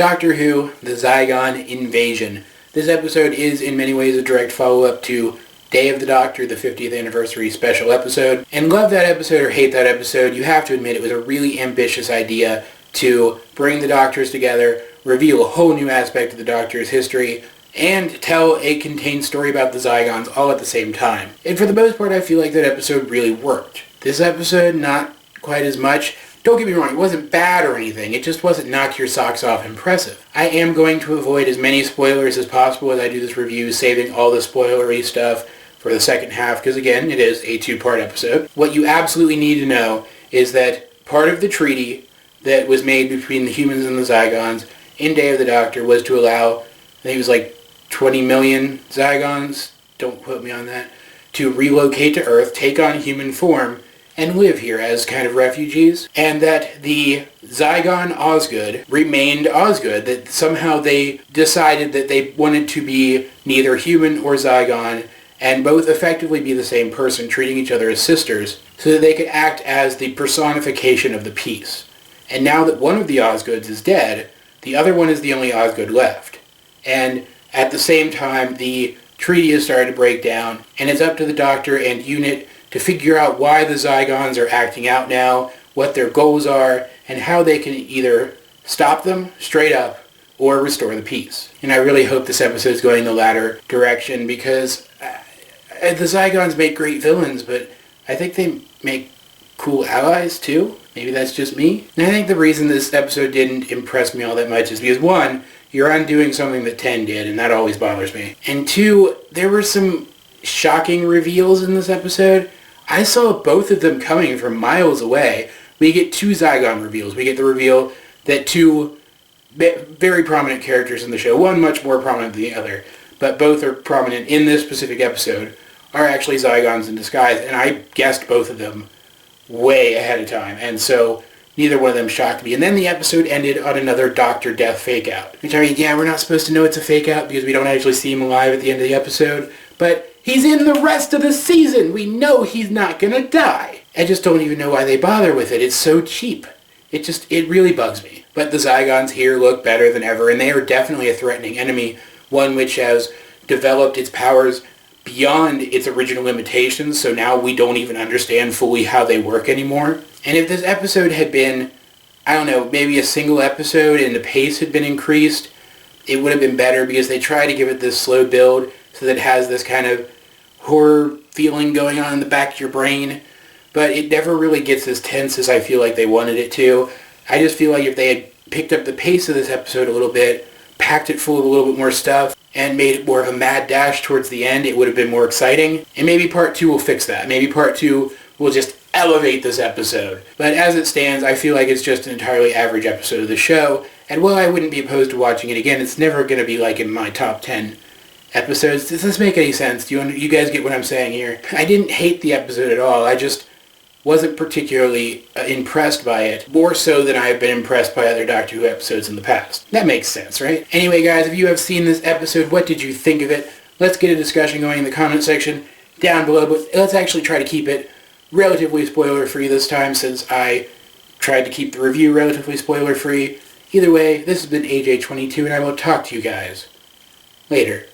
Doctor Who, the Zygon Invasion. This episode is in many ways a direct follow-up to Day of the Doctor, the 50th anniversary special episode. And love that episode or hate that episode, you have to admit it was a really ambitious idea to bring the Doctors together, reveal a whole new aspect of the Doctor's history, and tell a contained story about the Zygons all at the same time. And for the most part, I feel like that episode really worked. This episode, not quite as much. Don't get me wrong, it wasn't bad or anything, it just wasn't knock your socks off impressive. I am going to avoid as many spoilers as possible as I do this review, saving all the spoilery stuff for the second half, because again, it is a two-part episode. What you absolutely need to know is that part of the treaty that was made between the humans and the Zygons in Day of the Doctor was to allow, I think it was like 20 million Zygons, don't quote me on that, to relocate to Earth, take on human form, and live here as kind of refugees, and that the Zygon Osgood remained Osgood, that somehow they decided that they wanted to be neither human or Zygon, and both effectively be the same person, treating each other as sisters, so that they could act as the personification of the peace. And now that one of the Osgoods is dead, the other one is the only Osgood left. And at the same time, the treaty has started to break down, and it's up to the Doctor and UNIT to figure out why the Zygons are acting out now, what their goals are, and how they can either stop them straight up or restore the peace. And I really hope this episode is going the latter direction, because the Zygons make great villains, but I think they make cool allies too. Maybe that's just me. And I think the reason this episode didn't impress me all that much is because, one, you're undoing something that 10 did, and that always bothers me. And two, there were some shocking reveals in this episode. I saw both of them coming from miles away. We get two Zygon reveals. We get the reveal that two very prominent characters in the show, one much more prominent than the other, but both are prominent in this specific episode, are actually Zygons in disguise, and I guessed both of them way ahead of time, and so neither one of them shocked me. And then the episode ended on another Doctor death fake-out. Which, I mean, yeah, we're not supposed to know it's a fake-out because we don't actually see him alive at the end of the episode, but he's in the rest of the season! We know he's not gonna die! I just don't even know why they bother with it. It's so cheap. It really bugs me. But the Zygons here look better than ever, and they are definitely a threatening enemy, one which has developed its powers beyond its original limitations, so now we don't even understand fully how they work anymore. And if this episode had been, I don't know, maybe a single episode and the pace had been increased, it would have been better, because they try to give it this slow build so that it has this kind of horror feeling going on in the back of your brain, but it never really gets as tense as I feel like they wanted it to. I just feel like if they had picked up the pace of this episode a little bit, packed it full of a little bit more stuff, and made it more of a mad dash towards the end, it would have been more exciting. And maybe part 2 will fix that. Maybe part 2 will just elevate this episode. But as it stands, I feel like it's just an entirely average episode of the show, and while I wouldn't be opposed to watching it again, it's never going to be like in my top 10 episodes. Does this make any sense? Do you guys get what I'm saying here? I didn't hate the episode at all. I just wasn't particularly impressed by it, more so than I have been impressed by other Doctor Who episodes in the past. That makes sense, right? Anyway, guys, if you have seen this episode, what did you think of it? Let's get a discussion going in the comment section down below, but let's actually try to keep it relatively spoiler-free this time, since I tried to keep the review relatively spoiler-free. Either way, this has been AJ22, and I will talk to you guys later.